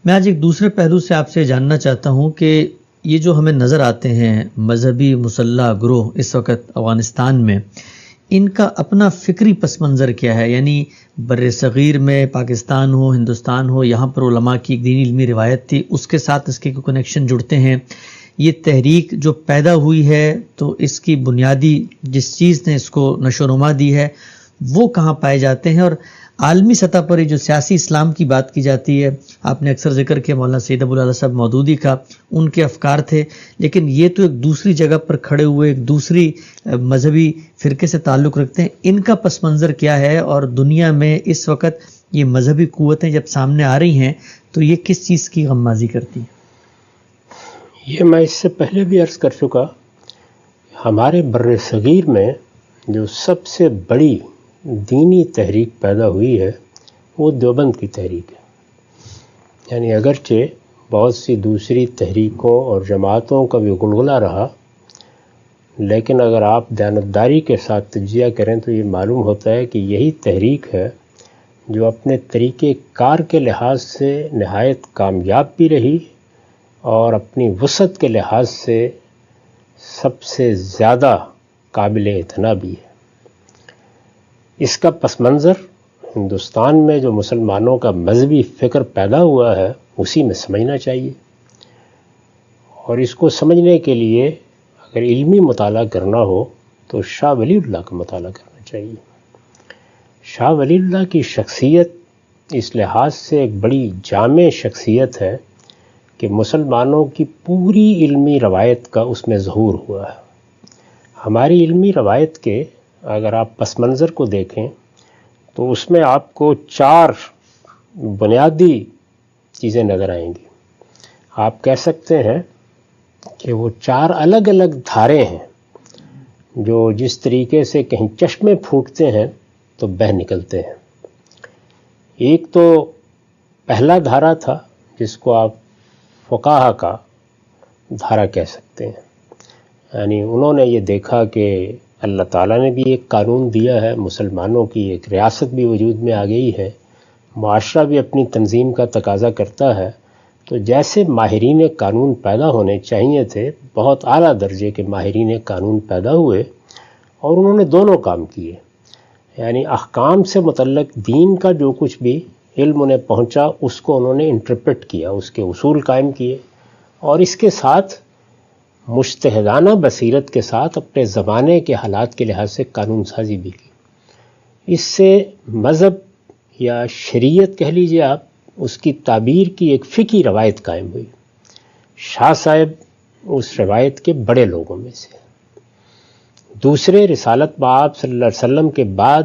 میں آج ایک دوسرے پہلو سے آپ سے جاننا چاہتا ہوں کہ یہ جو ہمیں نظر آتے ہیں مذہبی مسلح گروہ اس وقت افغانستان میں، ان کا اپنا فکری پس منظر کیا ہے؟ یعنی بر صغیر میں پاکستان ہو، ہندوستان ہو، یہاں پر علماء کی ایک دینی علمی روایت تھی، اس کے ساتھ اس کے کنیکشن جڑتے ہیں۔ یہ تحریک جو پیدا ہوئی ہے تو اس کی بنیادی جس چیز نے اس کو نشو و نما دی ہے وہ کہاں پائے جاتے ہیں؟ اور عالمی سطح پر یہ جو سیاسی اسلام کی بات کی جاتی ہے، آپ نے اکثر ذکر کیا مولانا سید ابو الاعلی صاحب مودودی کا، ان کے افکار تھے، لیکن یہ تو ایک دوسری جگہ پر کھڑے ہوئے ایک دوسری مذہبی فرقے سے تعلق رکھتے ہیں۔ ان کا پس منظر کیا ہے؟ اور دنیا میں اس وقت یہ مذہبی قوتیں جب سامنے آ رہی ہیں تو یہ کس چیز کی غمازی کرتی ہیں؟ یہ میں اس سے پہلے بھی عرض کر چکا، ہمارے بر صغیر میں جو سب سے بڑی دینی تحریک پیدا ہوئی ہے وہ دیوبند کی تحریک ہے۔ یعنی اگرچہ بہت سی دوسری تحریکوں اور جماعتوں کا بھی گلگلہ رہا، لیکن اگر آپ دیانتداری کے ساتھ تجزیہ کریں تو یہ معلوم ہوتا ہے کہ یہی تحریک ہے جو اپنے طریقہ کار کے لحاظ سے نہایت کامیاب بھی رہی اور اپنی وسعت کے لحاظ سے سب سے زیادہ قابل اعتنا بھی ہے۔ اس کا پس منظر ہندوستان میں جو مسلمانوں کا مذہبی فکر پیدا ہوا ہے اسی میں سمجھنا چاہیے، اور اس کو سمجھنے کے لیے اگر علمی مطالعہ کرنا ہو تو شاہ ولی اللہ کا مطالعہ کرنا چاہیے۔ شاہ ولی اللہ کی شخصیت اس لحاظ سے ایک بڑی جامع شخصیت ہے کہ مسلمانوں کی پوری علمی روایت کا اس میں ظہور ہوا ہے۔ ہماری علمی روایت کے اگر آپ پس منظر کو دیکھیں تو اس میں آپ کو 4 بنیادی چیزیں نظر آئیں گی۔ آپ کہہ سکتے ہیں کہ وہ 4 الگ الگ دھارے ہیں جو جس طریقے سے کہیں چشمے پھوٹتے ہیں تو بہہ نکلتے ہیں۔ ایک تو پہلا دھارا تھا جس کو آپ فقہا کا دھارا کہہ سکتے ہیں، یعنی انہوں نے یہ دیکھا کہ اللہ تعالیٰ نے بھی ایک قانون دیا ہے، مسلمانوں کی ایک ریاست بھی وجود میں آ گئی ہے، معاشرہ بھی اپنی تنظیم کا تقاضا کرتا ہے، تو جیسے ماہرین قانون پیدا ہونے چاہیے تھے، بہت اعلیٰ درجے کے ماہرین قانون پیدا ہوئے اور انہوں نے دونوں کام کیے۔ یعنی احکام سے متعلق دین کا جو کچھ بھی علم انہیں پہنچا اس کو انہوں نے انٹرپریٹ کیا، اس کے اصول قائم کیے، اور اس کے ساتھ مجتہدانہ بصیرت کے ساتھ اپنے زمانے کے حالات کے لحاظ سے قانون سازی بھی کی۔ اس سے مذہب یا شریعت کہہ لیجیے آپ، اس کی تعبیر کی ایک فقہی روایت قائم ہوئی۔ شاہ صاحب اس روایت کے بڑے لوگوں میں سے۔ دوسرے رسالت بآب صلی اللہ علیہ وسلم کے بعد،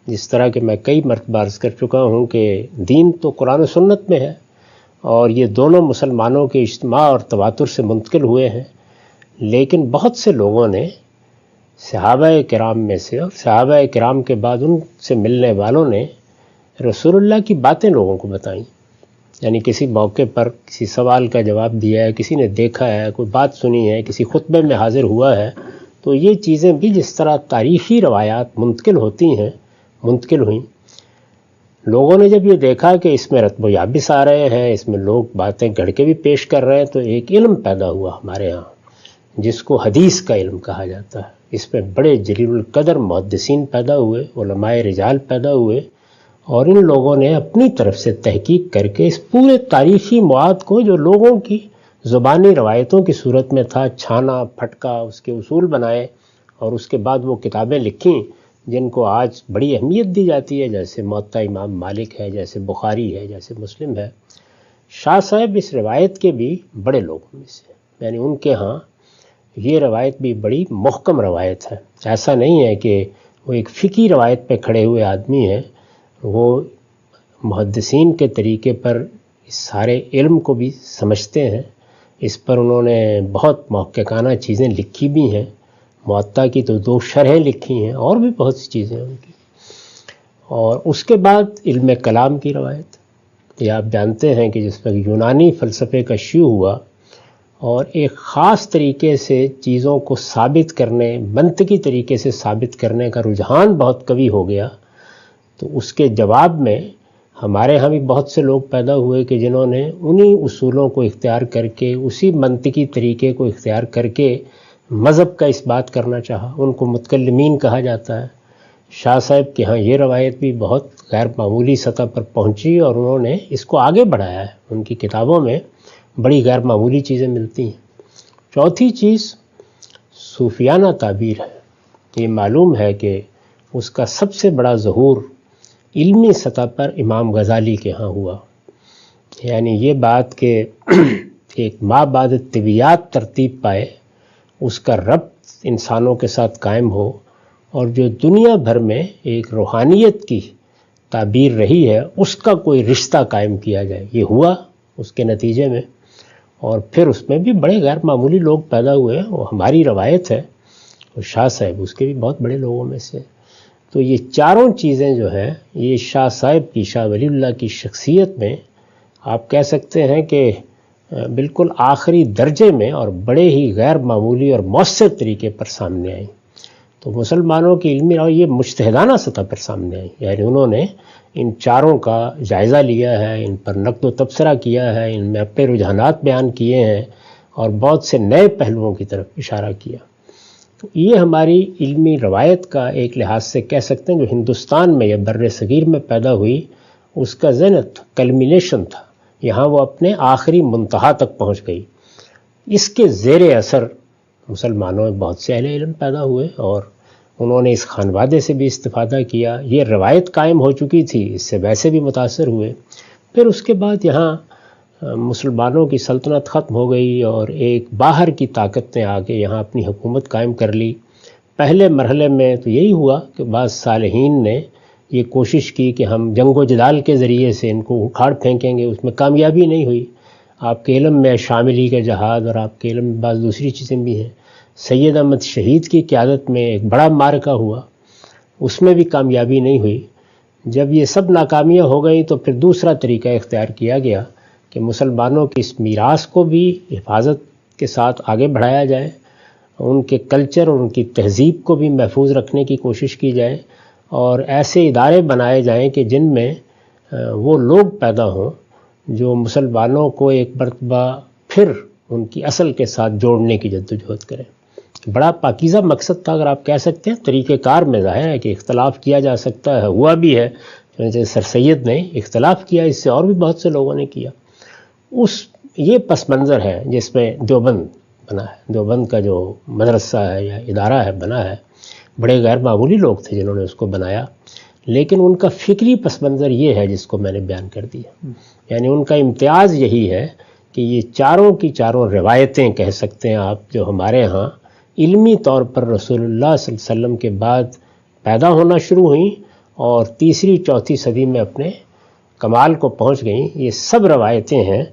جس طرح کہ میں کئی مرتبہ عرض کر چکا ہوں کہ دین تو قرآن و سنت میں ہے اور یہ دونوں مسلمانوں کے اجتماع اور تواتر سے منتقل ہوئے ہیں، لیکن بہت سے لوگوں نے صحابہ کرام میں سے اور صحابہ کرام کے بعد ان سے ملنے والوں نے رسول اللہ کی باتیں لوگوں کو بتائیں۔ یعنی کسی موقع پر کسی سوال کا جواب دیا ہے، کسی نے دیکھا ہے، کوئی بات سنی ہے، کسی خطبے میں حاضر ہوا ہے، تو یہ چیزیں بھی جس طرح تاریخی روایات منتقل ہوتی ہیں منتقل ہوئیں۔ لوگوں نے جب یہ دیکھا کہ اس میں رتب و یابس آ رہے ہیں، اس میں لوگ باتیں گڑھ کے بھی پیش کر رہے ہیں، تو ایک علم پیدا ہوا ہمارے ہاں جس کو حدیث کا علم کہا جاتا ہے۔ اس میں بڑے جلیل القدر محدثین پیدا ہوئے، علماء رجال پیدا ہوئے، اور ان لوگوں نے اپنی طرف سے تحقیق کر کے اس پورے تاریخی مواد کو جو لوگوں کی زبانی روایتوں کی صورت میں تھا، چھانا پھٹکا، اس کے اصول بنائے، اور اس کے بعد وہ کتابیں لکھیں جن کو آج بڑی اہمیت دی جاتی ہے، جیسے موطا امام مالک ہے، جیسے بخاری ہے، جیسے مسلم ہے۔ شاہ صاحب اس روایت کے بھی بڑے لوگوں میں سے، یعنی ان کے ہاں یہ روایت بھی بڑی محکم روایت ہے۔ ایسا نہیں ہے کہ وہ ایک فقہی روایت پہ کھڑے ہوئے آدمی ہیں، وہ محدثین کے طریقے پر اس سارے علم کو بھی سمجھتے ہیں۔ اس پر انہوں نے بہت محققانہ چیزیں لکھی بھی ہیں، موطا کی تو 2 شرحیں لکھی ہیں، اور بھی بہت سی چیزیں ان کی۔ اور اس کے بعد علم کلام کی روایت، یہ آپ جانتے ہیں کہ جس وقت یونانی فلسفے کا شیوع ہوا اور ایک خاص طریقے سے چیزوں کو ثابت کرنے، منطقی طریقے سے ثابت کرنے کا رجحان بہت قوی ہو گیا، تو اس کے جواب میں ہمارے ہاں بھی بہت سے لوگ پیدا ہوئے کہ جنہوں نے انہی اصولوں کو اختیار کر کے، اسی منطقی طریقے کو اختیار کر کے مذہب کا اس بات کرنا چاہا. ان کو متکلمین کہا جاتا ہے. شاہ صاحب کے ہاں یہ روایت بھی بہت غیر معمولی سطح پر پہنچی اور انہوں نے اس کو آگے بڑھایا ہے. ان کی کتابوں میں بڑی غیر معمولی چیزیں ملتی ہیں. چوتھی چیز صوفیانہ تعبیر ہے. یہ معلوم ہے کہ اس کا سب سے بڑا ظہور علمی سطح پر امام غزالی کے ہاں ہوا. یعنی یہ بات کہ ایک ما بعد طبیعیات ترتیب پائے، اس کا ربط انسانوں کے ساتھ قائم ہو، اور جو دنیا بھر میں ایک روحانیت کی تعبیر رہی ہے اس کا کوئی رشتہ قائم کیا جائے، یہ ہوا اس کے نتیجے میں. اور پھر اس میں بھی بڑے غیر معمولی لوگ پیدا ہوئے. وہ ہماری روایت ہے، اور شاہ صاحب اس کے بھی بہت بڑے لوگوں میں سے. تو یہ چاروں چیزیں جو ہیں، یہ شاہ صاحب کی، شاہ ولی اللہ کی شخصیت میں آپ کہہ سکتے ہیں کہ بالکل آخری درجے میں اور بڑے ہی غیر معمولی اور مؤثر طریقے پر سامنے آئیں. تو مسلمانوں کی علمی اور یہ مجتہدانہ سطح پر سامنے آئیں. یعنی انہوں نے ان چاروں کا جائزہ لیا ہے، ان پر نقد و تبصرہ کیا ہے، ان میں اپنے رجحانات بیان کیے ہیں اور بہت سے نئے پہلوؤں کی طرف اشارہ کیا. تو یہ ہماری علمی روایت کا ایک لحاظ سے کہہ سکتے ہیں جو ہندوستان میں یا بر صغیر میں پیدا ہوئی، اس کا زینت کلمینیشن تھا. یہاں وہ اپنے آخری منتہا تک پہنچ گئی. اس کے زیر اثر مسلمانوں میں بہت سے اہل علم پیدا ہوئے اور انہوں نے اس خانوادے سے بھی استفادہ کیا. یہ روایت قائم ہو چکی تھی، اس سے ویسے بھی متاثر ہوئے. پھر اس کے بعد یہاں مسلمانوں کی سلطنت ختم ہو گئی اور ایک باہر کی طاقت نے آ کے یہاں اپنی حکومت قائم کر لی. پہلے مرحلے میں تو یہی ہوا کہ بعض صالحین نے یہ کوشش کی کہ ہم جنگ و جدال کے ذریعے سے ان کو اکھاڑ پھینکیں گے. اس میں کامیابی نہیں ہوئی. آپ کے علم میں شاملی کا جہاد اور آپ کے علم میں بعض دوسری چیزیں بھی ہیں. سید احمد شہید کی قیادت میں ایک بڑا معرکہ ہوا، اس میں بھی کامیابی نہیں ہوئی. جب یہ سب ناکامیاں ہو گئیں تو پھر دوسرا طریقہ اختیار کیا گیا کہ مسلمانوں کی اس میراث کو بھی حفاظت کے ساتھ آگے بڑھایا جائے، ان کے کلچر اور ان کی تہذیب کو بھی محفوظ رکھنے کی کوشش کی جائے، اور ایسے ادارے بنائے جائیں کہ جن میں وہ لوگ پیدا ہوں جو مسلمانوں کو ایک مرتبہ پھر ان کی اصل کے ساتھ جوڑنے کی جدوجہد کریں. بڑا پاکیزہ مقصد تھا اگر آپ کہہ سکتے ہیں. طریقہ کار میں ظاہر ہے کہ اختلاف کیا جا سکتا ہے، ہوا بھی ہے. سر سید نے اختلاف کیا، اس سے اور بھی بہت سے لوگوں نے کیا. یہ پس منظر ہے جس میں دیوبند بنا ہے. دیوبند کا جو مدرسہ ہے یا ادارہ ہے بنا ہے، بڑے غیر معمولی لوگ تھے جنہوں نے اس کو بنایا، لیکن ان کا فکری پس منظر یہ ہے جس کو میں نے بیان کر دیا. یعنی ان کا امتیاز یہی ہے کہ یہ چاروں کی چاروں روایتیں کہہ سکتے ہیں آپ، جو ہمارے ہاں علمی طور پر رسول اللہ صلی اللہ علیہ وسلم کے بعد پیدا ہونا شروع ہوئیں اور تیسری چوتھی صدی میں اپنے کمال کو پہنچ گئیں. یہ سب روایتیں ہیں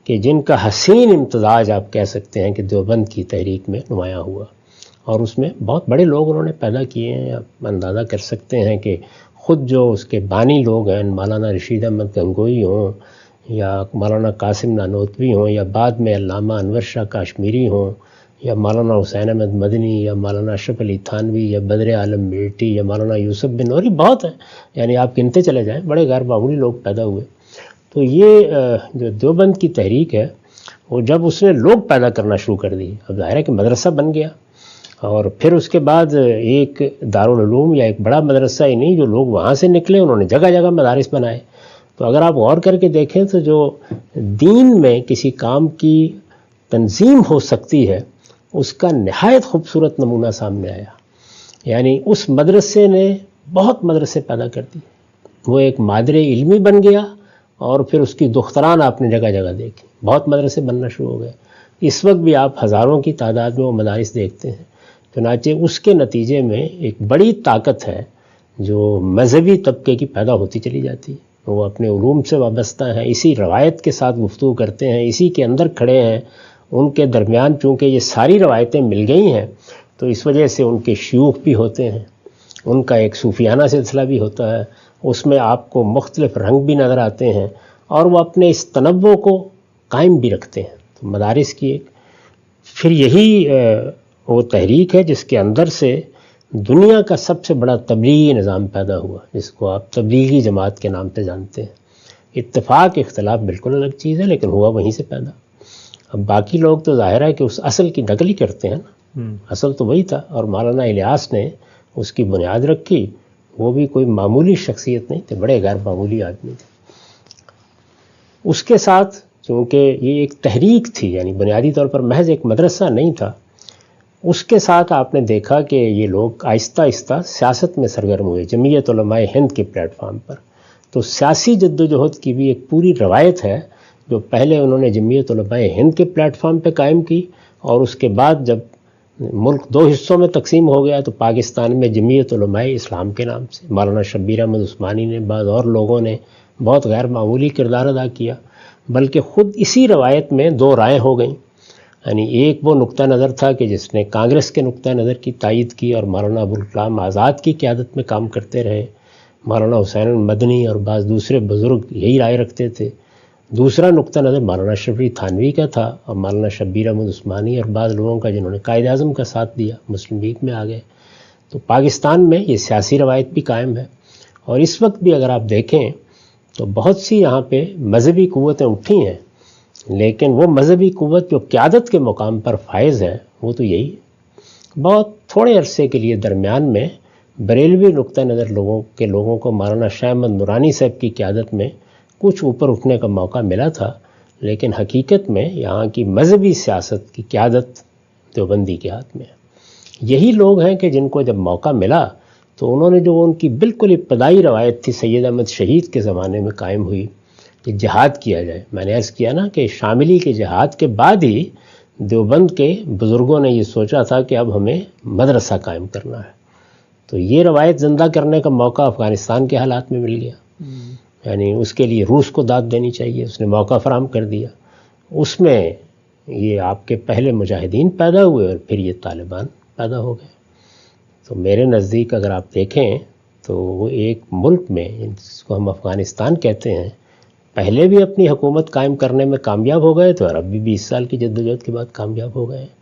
کہ جن کا حسین امتزاج آپ کہہ سکتے ہیں کہ دیوبند کی تحریک میں نمایاں ہوا، اور اس میں بہت بڑے لوگ انہوں نے پیدا کیے ہیں. آپ اندازہ کر سکتے ہیں کہ خود جو اس کے بانی لوگ ہیں، مولانا رشید احمد گنگوئی ہوں یا مولانا قاسم نانوتوی ہوں یا بعد میں علامہ انور شاہ کاشمیری ہوں یا مولانا حسین احمد مدنی یا مولانا اشرف علی تھانوی یا بدر عالم میرٹی یا مولانا یوسف بن نوری، بہت ہیں. یعنی آپ گنتے چلے جائیں، بڑے غیر معمولی لوگ پیدا ہوئے. تو یہ جو دیوبند کی تحریک ہے، وہ جب اس نے لوگ پیدا کرنا شروع کر دی، اب ظاہر ہے کہ مدرسہ بن گیا، اور پھر اس کے بعد ایک دارالعلوم یا ایک بڑا مدرسہ ہی نہیں، جو لوگ وہاں سے نکلے انہوں نے جگہ جگہ مدارس بنائے. تو اگر آپ غور کر کے دیکھیں تو جو دین میں کسی کام کی تنظیم ہو سکتی ہے، اس کا نہایت خوبصورت نمونہ سامنے آیا. یعنی اس مدرسے نے بہت مدرسے پیدا کر دی. وہ ایک مادر علمی بن گیا، اور پھر اس کی دختران آپ نے جگہ جگہ دیکھی، بہت مدرسے بننا شروع ہو گئے. اس وقت بھی آپ ہزاروں کی تعداد میں وہ مدارس دیکھتے ہیں. چنانچہ اس کے نتیجے میں ایک بڑی طاقت ہے جو مذہبی طبقے کی پیدا ہوتی چلی جاتی ہے. وہ اپنے علوم سے وابستہ ہیں، اسی روایت کے ساتھ گفتگو کرتے ہیں، اسی کے اندر کھڑے ہیں. ان کے درمیان چونکہ یہ ساری روایتیں مل گئی ہیں تو اس وجہ سے ان کے شیوخ بھی ہوتے ہیں، ان کا ایک صوفیانہ سلسلہ بھی ہوتا ہے. اس میں آپ کو مختلف رنگ بھی نظر آتے ہیں، اور وہ اپنے اس تنوع کو قائم بھی رکھتے ہیں. تو مدارس کی ایک پھر یہی وہ تحریک ہے جس کے اندر سے دنیا کا سب سے بڑا تبلیغی نظام پیدا ہوا، جس کو آپ تبلیغی جماعت کے نام پہ جانتے ہیں. اتفاق اختلاف بالکل الگ چیز ہے، لیکن ہوا وہیں سے پیدا۔ اب باقی لوگ تو ظاہر ہے کہ اس اصل کی نقل ہی کرتے ہیں نا، اصل تو وہی تھا، اور مولانا الیاس نے اس کی بنیاد رکھی۔ وہ بھی کوئی معمولی شخصیت نہیں تھے، بڑے غیر معمولی آدمی تھے۔ اس کے ساتھ چونکہ یہ ایک تحریک تھی، یعنی بنیادی طور پر محض ایک مدرسہ نہیں تھا، اس کے ساتھ آپ نے دیکھا کہ یہ لوگ آہستہ آہستہ سیاست میں سرگرم ہوئے، جمعیت علماء ہند کے پلیٹ فارم پر۔ تو سیاسی جدوجہد کی بھی ایک پوری روایت ہے، جو پہلے انہوں نے جمعیت علماء ہند کے پلیٹ فارم پہ قائم کی، اور اس کے بعد جب ملک دو حصوں میں تقسیم ہو گیا تو پاکستان میں جمعیت علماء اسلام کے نام سے مولانا شبیر احمد عثمانی نے، بعض اور لوگوں نے بہت غیر معمولی کردار ادا کیا، بلکہ خود اسی روایت میں دو رائے ہو گئیں۔ یعنی ایک وہ نقطہ نظر تھا کہ جس نے کانگریس کے نقطہ نظر کی تائید کی اور مولانا ابوالکلام آزاد کی قیادت میں کام کرتے رہے، مولانا حسین المدنی اور بعض دوسرے بزرگ یہی رائے رکھتے تھے۔ دوسرا نقطہ نظر مولانا شفیع تھانوی کا تھا اور مولانا شبیر احمد عثمانی اور بعض لوگوں کا، جنہوں نے قائد اعظم کا ساتھ دیا، مسلم لیگ میں آ گئے۔ تو پاکستان میں یہ سیاسی روایت بھی قائم ہے، اور اس وقت بھی اگر آپ دیکھیں تو بہت سی یہاں پہ مذہبی قوتیں اٹھی ہیں، لیکن وہ مذہبی قوت جو قیادت کے مقام پر فائز ہے وہ تو یہی ہے۔ بہت تھوڑے عرصے کے لیے درمیان میں بریلوی نقطہ نظر لوگوں کو مولانا شاہ احمد نورانی صاحب کی قیادت میں کچھ اوپر اٹھنے کا موقع ملا تھا، لیکن حقیقت میں یہاں کی مذہبی سیاست کی قیادت دیوبندی کے ہاتھ میں ہے۔ یہی لوگ ہیں کہ جن کو جب موقع ملا تو انہوں نے جو ان کی بالکل ابتدائی روایت تھی سید احمد شہید کے زمانے میں قائم ہوئی کہ جہاد کیا جائے۔ میں نے عرض کیا نا کہ شاملی کے جہاد کے بعد ہی دیوبند کے بزرگوں نے یہ سوچا تھا کہ اب ہمیں مدرسہ قائم کرنا ہے، تو یہ روایت زندہ کرنے کا موقع افغانستان کے حالات میں مل گیا۔ یعنی اس کے لیے روس کو داد دینی چاہیے، اس نے موقع فراہم کر دیا۔ اس میں یہ آپ کے پہلے مجاہدین پیدا ہوئے اور پھر یہ طالبان پیدا ہو گئے۔ تو میرے نزدیک اگر آپ دیکھیں تو وہ ایک ملک میں، جس کو ہم افغانستان کہتے ہیں، پہلے بھی اپنی حکومت قائم کرنے میں کامیاب ہو گئے تھے اور اب بھی 20 سال کی جدوجہد کے بعد کامیاب ہو گئے ہیں۔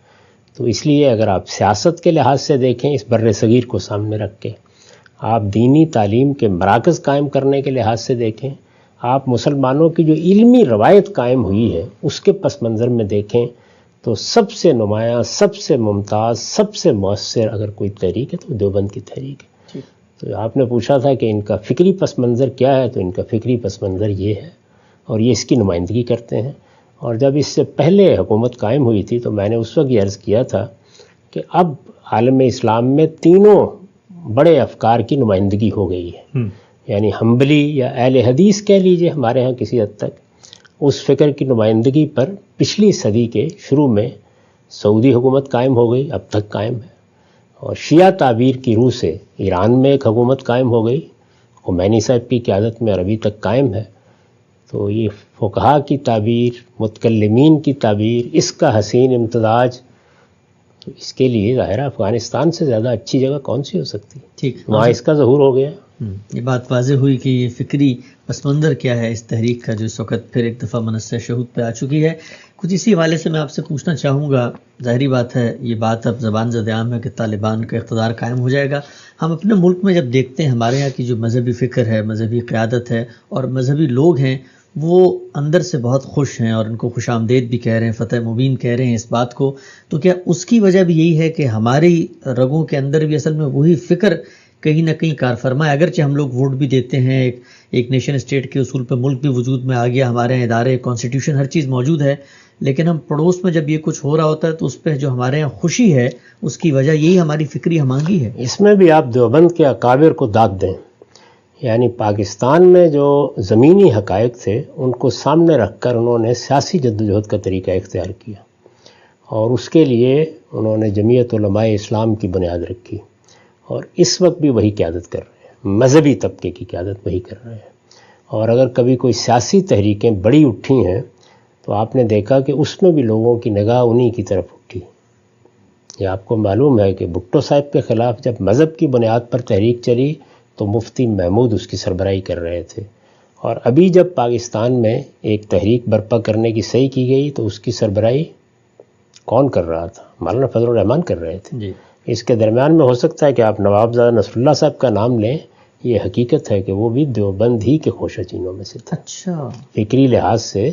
تو اس لیے اگر آپ سیاست کے لحاظ سے دیکھیں، اس بر صغیر کو سامنے رکھ کے، آپ دینی تعلیم کے مراکز قائم کرنے کے لحاظ سے دیکھیں، آپ مسلمانوں کی جو علمی روایت قائم ہوئی ہے اس کے پس منظر میں دیکھیں، تو سب سے نمایاں، سب سے ممتاز، سب سے مؤثر اگر کوئی تحریک ہے تو دیوبند کی تحریک ہے۔ تو آپ نے پوچھا تھا کہ ان کا فکری پس منظر کیا ہے، تو ان کا فکری پس منظر یہ ہے، اور یہ اس کی نمائندگی کرتے ہیں۔ اور جب اس سے پہلے حکومت قائم ہوئی تھی تو میں نے اس وقت یہ عرض کیا تھا کہ اب عالم اسلام میں تینوں بڑے افکار کی نمائندگی ہو گئی ہے، یعنی حنبلی یا اہل حدیث کہہ لیجئے ہمارے ہاں کسی حد تک، اس فکر کی نمائندگی پر پچھلی صدی کے شروع میں سعودی حکومت قائم ہو گئی، اب تک قائم ہے، اور شیعہ تعبیر کی روح سے ایران میں ایک حکومت قائم ہو گئی خمینی صاحب کی قیادت میں، اور ابھی تک قائم ہے۔ تو یہ فقہا کی تعبیر، متکلمین کی تعبیر، اس کا حسین امتزاج، تو اس کے لیے ظاہر ہے افغانستان سے زیادہ اچھی جگہ کون سی ہو سکتی ہے؟ ٹھیک، وہاں اس کا ظہور ہو گیا۔ یہ بات واضح ہوئی کہ یہ فکری پس منظر کیا ہے اس تحریک کا، جو اس وقت پھر ایک دفعہ منصہ شہود پہ آ چکی ہے۔ کچھ اسی حوالے سے میں آپ سے پوچھنا چاہوں گا، ظاہری بات ہے یہ بات اب زبان زد عام ہے کہ طالبان کا اقتدار قائم ہو جائے گا۔ ہم اپنے ملک میں جب دیکھتے ہیں ہمارے یہاں کی جو مذہبی فکر ہے، مذہبی قیادت ہے اور مذہبی لوگ ہیں، وہ اندر سے بہت خوش ہیں اور ان کو خوش آمدید بھی کہہ رہے ہیں، فتح مبین کہہ رہے ہیں اس بات کو۔ تو کیا اس کی وجہ بھی یہی ہے کہ ہماری رگوں کے اندر بھی اصل میں وہی فکر کہیں نہ کہیں کار فرما ہے؟ اگرچہ ہم لوگ ووٹ بھی دیتے ہیں، ایک نیشن اسٹیٹ کے اصول پہ ملک بھی وجود میں آ گیا، ہمارے یہاں ادارے، کانسٹیٹیوشن، ہر چیز موجود ہے، لیکن ہم پڑوس میں جب یہ کچھ ہو رہا ہوتا ہے تو اس پہ جو ہمارے یہاں خوشی ہے اس کی وجہ یہی ہماری فکری ہمانگی ہے۔ اس میں بھی آپ دیوبند کے اکابر کو داد دیں، یعنی پاکستان میں جو زمینی حقائق تھے ان کو سامنے رکھ کر انہوں نے سیاسی جدوجہد کا طریقہ اختیار کیا، اور اس کے لیے انہوں نے جمعیت علماء اسلام کی بنیاد رکھی، اور اس وقت بھی وہی قیادت کر رہے ہیں، مذہبی طبقے کی قیادت وہی کر رہے ہیں۔ اور اگر کبھی کوئی سیاسی تحریکیں بڑی اٹھی ہیں تو آپ نے دیکھا کہ اس میں بھی لوگوں کی نگاہ انہی کی طرف اٹھی۔ یہ آپ کو معلوم ہے کہ بھٹو صاحب کے خلاف جب مذہب کی بنیاد پر تحریک چلی تو مفتی محمود اس کی سربراہی کر رہے تھے، اور ابھی جب پاکستان میں ایک تحریک برپا کرنے کی صحیح کی گئی تو اس کی سربراہی کون کر رہا تھا؟ مولانا فضل الرحمان کر رہے تھے۔ اس کے درمیان میں ہو سکتا ہے کہ آپ نواب زادہ نصر اللہ صاحب کا نام لیں، یہ حقیقت ہے کہ وہ بھی دیوبند ہی کے خوشہ چینوں میں سے تھے. اچھا. فکری لحاظ سے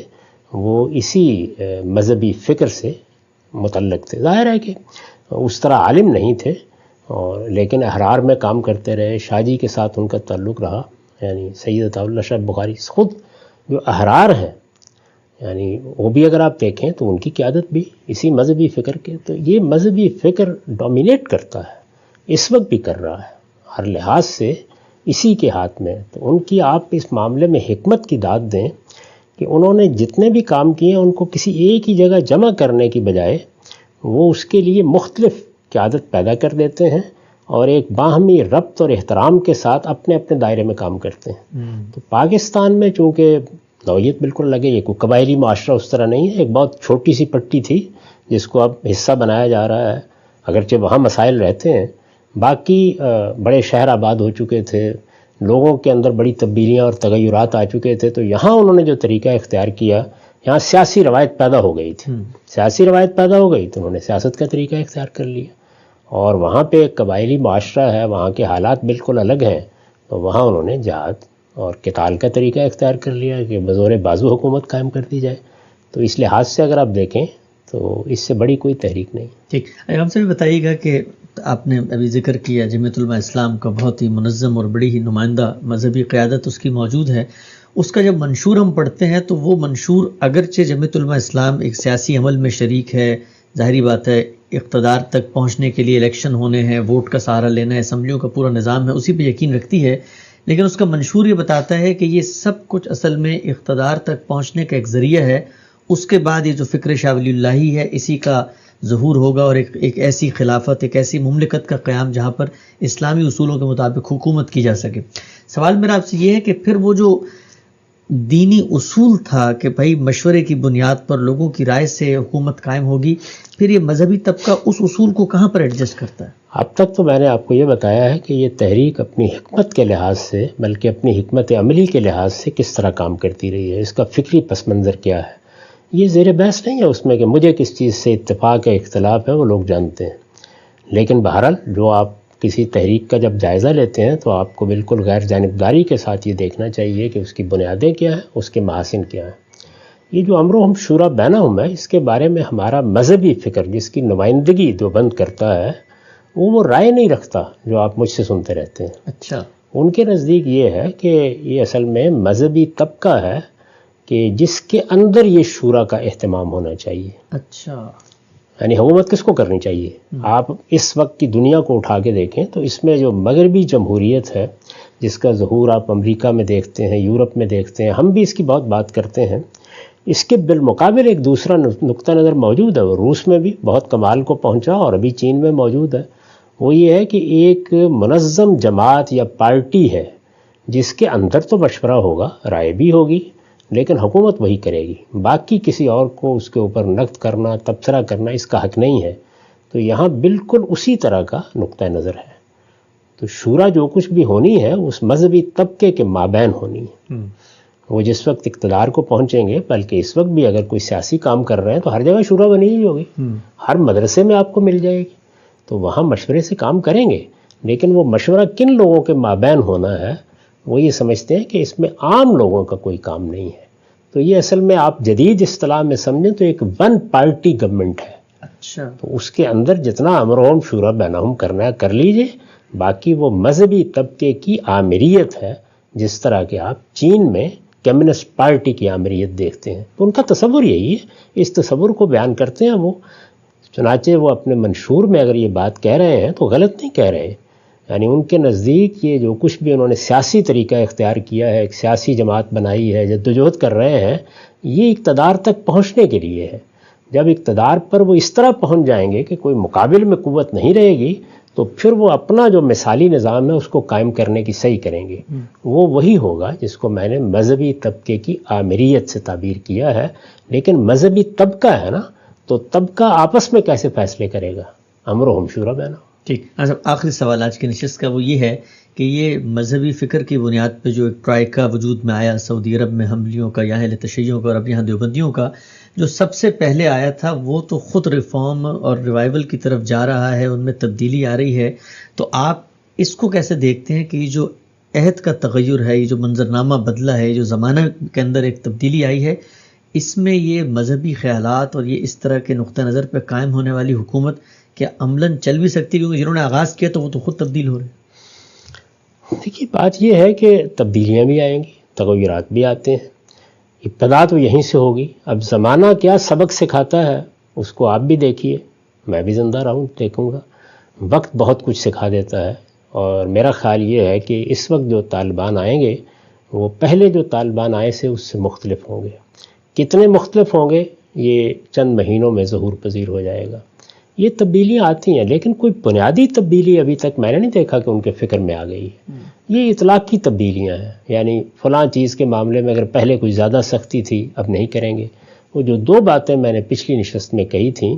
وہ اسی مذہبی فکر سے متعلق تھے. ظاہر ہے کہ اس طرح عالم نہیں تھے، اور لیکن احرار میں کام کرتے رہے. شاہ جی کے ساتھ ان کا تعلق رہا، یعنی سید عطا اللہ شاہ بخاری خود جو احرار ہیں، یعنی وہ بھی اگر آپ دیکھیں تو ان کی قیادت بھی اسی مذہبی فکر کے. تو یہ مذہبی فکر ڈومینیٹ کرتا ہے، اس وقت بھی کر رہا ہے، ہر لحاظ سے اسی کے ہاتھ میں. تو ان کی آپ اس معاملے میں حکمت کی داد دیں کہ انہوں نے جتنے بھی کام کیے ان کو کسی ایک ہی جگہ جمع کرنے کی بجائے وہ اس کے لیے مختلف قیادت پیدا کر دیتے ہیں، اور ایک باہمی ربط اور احترام کے ساتھ اپنے اپنے دائرے میں کام کرتے ہیں. تو پاکستان میں چونکہ نوعیت بالکل لگے، یہ کوئی قبائلی معاشرہ اس طرح نہیں ہے، ایک بہت چھوٹی سی پٹی تھی جس کو اب حصہ بنایا جا رہا ہے، اگرچہ وہاں مسائل رہتے ہیں. باقی بڑے شہر آباد ہو چکے تھے، لوگوں کے اندر بڑی تبدیلیاں اور تغیرات آ چکے تھے. تو یہاں انہوں نے جو طریقہ اختیار کیا، یہاں سیاسی روایت پیدا ہو گئی تھی، سیاسی روایت پیدا ہو گئی تو انہوں نے سیاست کا طریقہ اختیار کر لیا. اور وہاں پہ ایک قبائلی معاشرہ ہے، وہاں کے حالات بالکل الگ ہیں، تو وہاں انہوں نے جہاد اور قتال کا طریقہ اختیار کر لیا کہ بزور بازو حکومت قائم کر دی جائے. تو اس لحاظ سے اگر آپ دیکھیں تو اس سے بڑی کوئی تحریک نہیں. ٹھیک. ہم سے بھی بتائیے گا کہ آپ نے ابھی ذکر کیا جمعیت علماء اسلام کا بہت ہی منظم اور بڑی ہی نمائندہ مذہبی قیادت اس کی موجود ہے. اس کا جب منشور ہم پڑھتے ہیں تو وہ منشور اگرچہ جمعیت علماء اسلام ایک سیاسی عمل میں شریک ہے، ظاہری بات ہے اقتدار تک پہنچنے کے لیے الیکشن ہونے ہیں، ووٹ کا سہارا لینا ہے، اسمبلیوں کا پورا نظام ہے، اسی پہ یقین رکھتی ہے، لیکن اس کا منشور یہ بتاتا ہے کہ یہ سب کچھ اصل میں اقتدار تک پہنچنے کا ایک ذریعہ ہے. اس کے بعد یہ جو فکر شاہ ولی اللہ ہی ہے اسی کا ظہور ہوگا، اور ایک ایسی خلافت، ایک ایسی مملکت کا قیام جہاں پر اسلامی اصولوں کے مطابق حکومت کی جا سکے. سوال میرا آپ سے یہ ہے کہ پھر وہ جو دینی اصول تھا کہ بھائی مشورے کی بنیاد پر لوگوں کی رائے سے حکومت قائم ہوگی، پھر یہ مذہبی طبقہ اس اصول کو کہاں پر ایڈجسٹ کرتا ہے؟ اب تک تو میں نے آپ کو یہ بتایا ہے کہ یہ تحریک اپنی حکمت کے لحاظ سے، بلکہ اپنی حکمت عملی کے لحاظ سے کس طرح کام کرتی رہی ہے، اس کا فکری پس منظر کیا ہے، یہ زیر بحث نہیں ہے اس میں کہ مجھے کس چیز سے اتفاق ہے اختلاف ہے، وہ لوگ جانتے ہیں. لیکن بہرحال جو آپ کسی تحریک کا جب جائزہ لیتے ہیں تو آپ کو بالکل غیر جانبداری کے ساتھ یہ دیکھنا چاہیے کہ اس کی بنیادیں کیا ہیں، اس کے محاسن کیا ہیں. یہ جو امر و ہم شورا بینہم ہے، اس کے بارے میں ہمارا مذہبی فکر جس کی نمائندگی دیوبند کرتا ہے وہ رائے نہیں رکھتا جو آپ مجھ سے سنتے رہتے ہیں. اچھا. ان کے نزدیک یہ ہے کہ یہ اصل میں مذہبی طبقہ ہے کہ جس کے اندر یہ شورا کا اہتمام ہونا چاہیے. اچھا. یعنی حکومت کس کو کرنی چاہیے؟ آپ اس وقت کی دنیا کو اٹھا کے دیکھیں تو اس میں جو مغربی جمہوریت ہے جس کا ظہور آپ امریکہ میں دیکھتے ہیں، یورپ میں دیکھتے ہیں، ہم بھی اس کی بہت بات کرتے ہیں، اس کے بالمقابل ایک دوسرا نقطہ نظر موجود ہے. وہ روس میں بھی بہت کمال کو پہنچا اور ابھی چین میں موجود ہے. وہ یہ ہے کہ ایک منظم جماعت یا پارٹی ہے جس کے اندر تو مشورہ ہوگا، رائے بھی ہوگی، لیکن حکومت وہی کرے گی. باقی کسی اور کو اس کے اوپر نقد کرنا، تبصرہ کرنا اس کا حق نہیں ہے. تو یہاں بالکل اسی طرح کا نقطہ نظر ہے. تو شورا جو کچھ بھی ہونی ہے اس مذہبی طبقے کے مابین ہونی ہے. وہ جس وقت اقتدار کو پہنچیں گے، بلکہ اس وقت بھی اگر کوئی سیاسی کام کر رہے ہیں تو ہر جگہ شورا بنی ہی ہوگی، ہر مدرسے میں آپ کو مل جائے گی، تو وہاں مشورے سے کام کریں گے. لیکن وہ مشورہ کن لوگوں کے مابین ہونا ہے، وہ یہ سمجھتے ہیں کہ اس میں عام لوگوں کا کوئی کام نہیں ہے. تو یہ اصل میں آپ جدید اصطلاح میں سمجھیں تو ایک ون پارٹی گورنمنٹ ہے. اچھا. تو اس کے اندر جتنا امر و شورا بینہم کرنا ہے کر لیجئے، باقی وہ مذہبی طبقے کی آمریت ہے، جس طرح کہ آپ چین میں کمیونسٹ پارٹی کی آمریت دیکھتے ہیں. تو ان کا تصور یہی ہے، اس تصور کو بیان کرتے ہیں وہ. چنانچہ وہ اپنے منشور میں اگر یہ بات کہہ رہے ہیں تو غلط نہیں کہہ رہے ہیں. یعنی ان کے نزدیک یہ جو کچھ بھی انہوں نے سیاسی طریقہ اختیار کیا ہے، ایک سیاسی جماعت بنائی ہے، جدوجہد کر رہے ہیں، یہ اقتدار تک پہنچنے کے لیے ہے. جب اقتدار پر وہ اس طرح پہنچ جائیں گے کہ کوئی مقابل میں قوت نہیں رہے گی تو پھر وہ اپنا جو مثالی نظام ہے اس کو قائم کرنے کی صحیح کریں گے. وہ وہی ہوگا جس کو میں نے مذہبی طبقے کی آمریت سے تعبیر کیا ہے. لیکن مذہبی طبقہ ہے نا، تو طبقہ آپس میں کیسے فیصلے کرے گا؟ امر و ہم شورا بینہم. ٹھیک. آخری سوال آج کی نشست کا وہ یہ ہے کہ یہ مذہبی فکر کی بنیاد پہ جو ایک ٹرائیکا وجود میں آیا سعودی عرب میں حملیوں کا یا اہل تشیعوں کا اور اب یہاں دیوبندیوں کا، جو سب سے پہلے آیا تھا وہ تو خود ریفارم اور ریوائول کی طرف جا رہا ہے، ان میں تبدیلی آ رہی ہے. تو آپ اس کو کیسے دیکھتے ہیں کہ یہ جو عہد کا تغیر ہے، یہ جو منظرنامہ بدلا ہے، جو زمانہ کے اندر ایک تبدیلی آئی ہے، اس میں یہ مذہبی خیالات اور یہ اس طرح کے نقطہ نظر پہ قائم ہونے والی حکومت کیا عملاً چل بھی سکتی؟ کیونکہ جنہوں نے آغاز کیا تو وہ تو خود تبدیل ہو رہے ہیں۔ دیکھیے بات یہ ہے کہ تبدیلیاں بھی آئیں گی، تغیرات بھی آتے ہیں، ابتدا تو یہیں سے ہوگی۔ اب زمانہ کیا سبق سکھاتا ہے اس کو آپ بھی دیکھیے، میں بھی زندہ رہوں دیکھوں گا، وقت بہت کچھ سکھا دیتا ہے۔ اور میرا خیال یہ ہے کہ اس وقت جو طالبان آئیں گے وہ پہلے جو طالبان آئے سے اس سے مختلف ہوں گے۔ کتنے مختلف ہوں گے یہ چند مہینوں میں ظہور پذیر ہو جائے گا۔ یہ تبدیلیاں آتی ہیں لیکن کوئی بنیادی تبدیلی ابھی تک میں نے نہیں دیکھا کہ ان کے فکر میں آ گئی ہے۔ یہ اطلاقی تبدیلیاں ہیں، یعنی فلاں چیز کے معاملے میں اگر پہلے کوئی زیادہ سختی تھی اب نہیں کریں گے۔ وہ جو دو باتیں میں نے پچھلی نشست میں کہی تھیں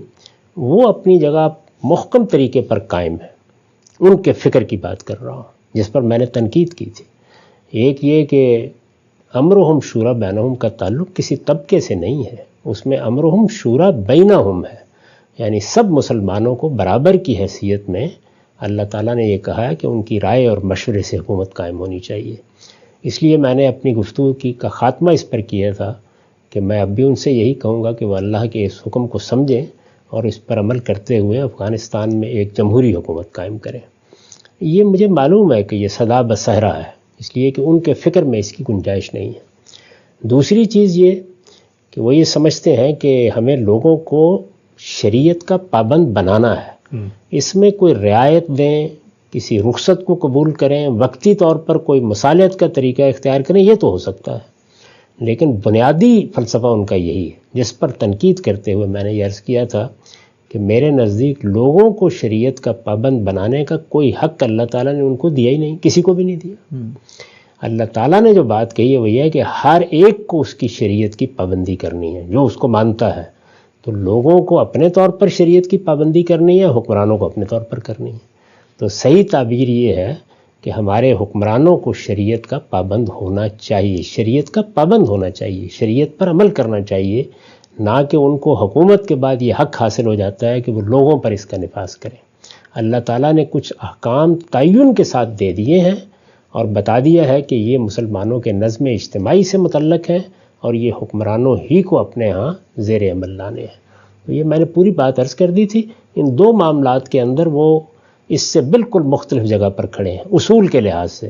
وہ اپنی جگہ محکم طریقے پر قائم ہیں، ان کے فکر کی بات کر رہا ہوں جس پر میں نے تنقید کی تھی۔ ایک یہ کہ امرہم شورا بینہم کا تعلق کسی طبقے سے نہیں ہے، اس میں امرہم شورا بینہم ہے، یعنی سب مسلمانوں کو برابر کی حیثیت میں اللہ تعالیٰ نے یہ کہا ہے کہ ان کی رائے اور مشورے سے حکومت قائم ہونی چاہیے۔ اس لیے میں نے اپنی گفتگو کا خاتمہ اس پر کیا تھا کہ میں اب بھی ان سے یہی کہوں گا کہ وہ اللہ کے اس حکم کو سمجھیں اور اس پر عمل کرتے ہوئے افغانستان میں ایک جمہوری حکومت قائم کریں۔ یہ مجھے معلوم ہے کہ یہ صدا بصحرا ہے، اس لیے کہ ان کے فکر میں اس کی گنجائش نہیں ہے۔ دوسری چیز یہ کہ وہ یہ سمجھتے ہیں کہ ہمیں لوگوں کو شریعت کا پابند بنانا ہے، اس میں کوئی رعایت دیں، کسی رخصت کو قبول کریں، وقتی طور پر کوئی مصالحت کا طریقہ اختیار کریں، یہ تو ہو سکتا ہے، لیکن بنیادی فلسفہ ان کا یہی ہے جس پر تنقید کرتے ہوئے میں نے یہ عرض کیا تھا کہ میرے نزدیک لوگوں کو شریعت کا پابند بنانے کا کوئی حق اللہ تعالیٰ نے ان کو دیا ہی نہیں، کسی کو بھی نہیں دیا۔ اللہ تعالیٰ نے جو بات کہی ہے وہ یہ ہے کہ ہر ایک کو اس کی شریعت کی پابندی کرنی ہے جو اس کو مانتا ہے۔ تو لوگوں کو اپنے طور پر شریعت کی پابندی کرنی ہے، حکمرانوں کو اپنے طور پر کرنی ہے۔ تو صحیح تعبیر یہ ہے کہ ہمارے حکمرانوں کو شریعت کا پابند ہونا چاہیے، شریعت کا پابند ہونا چاہیے، شریعت پر عمل کرنا چاہیے، نہ کہ ان کو حکومت کے بعد یہ حق حاصل ہو جاتا ہے کہ وہ لوگوں پر اس کا نفاذ کریں۔ اللہ تعالیٰ نے کچھ احکام تعین کے ساتھ دے دیے ہیں اور بتا دیا ہے کہ یہ مسلمانوں کے نظم اجتماعی سے متعلق ہے اور یہ حکمرانوں ہی کو اپنے ہاں زیر عمل لانے ہیں۔ تو یہ میں نے پوری بات عرض کر دی تھی۔ ان دو معاملات کے اندر وہ اس سے بالکل مختلف جگہ پر کھڑے ہیں اصول کے لحاظ سے،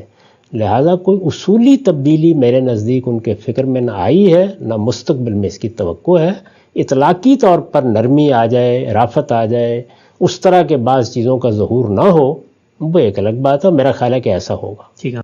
لہٰذا کوئی اصولی تبدیلی میرے نزدیک ان کے فکر میں نہ آئی ہے، نہ مستقبل میں اس کی توقع ہے۔ اطلاقی طور پر نرمی آ جائے، رافت آ جائے، اس طرح کے بعض چیزوں کا ظہور نہ ہو، وہ ایک الگ بات ہے، میرا خیال ہے کہ ایسا ہوگا۔ ٹھیک ہے۔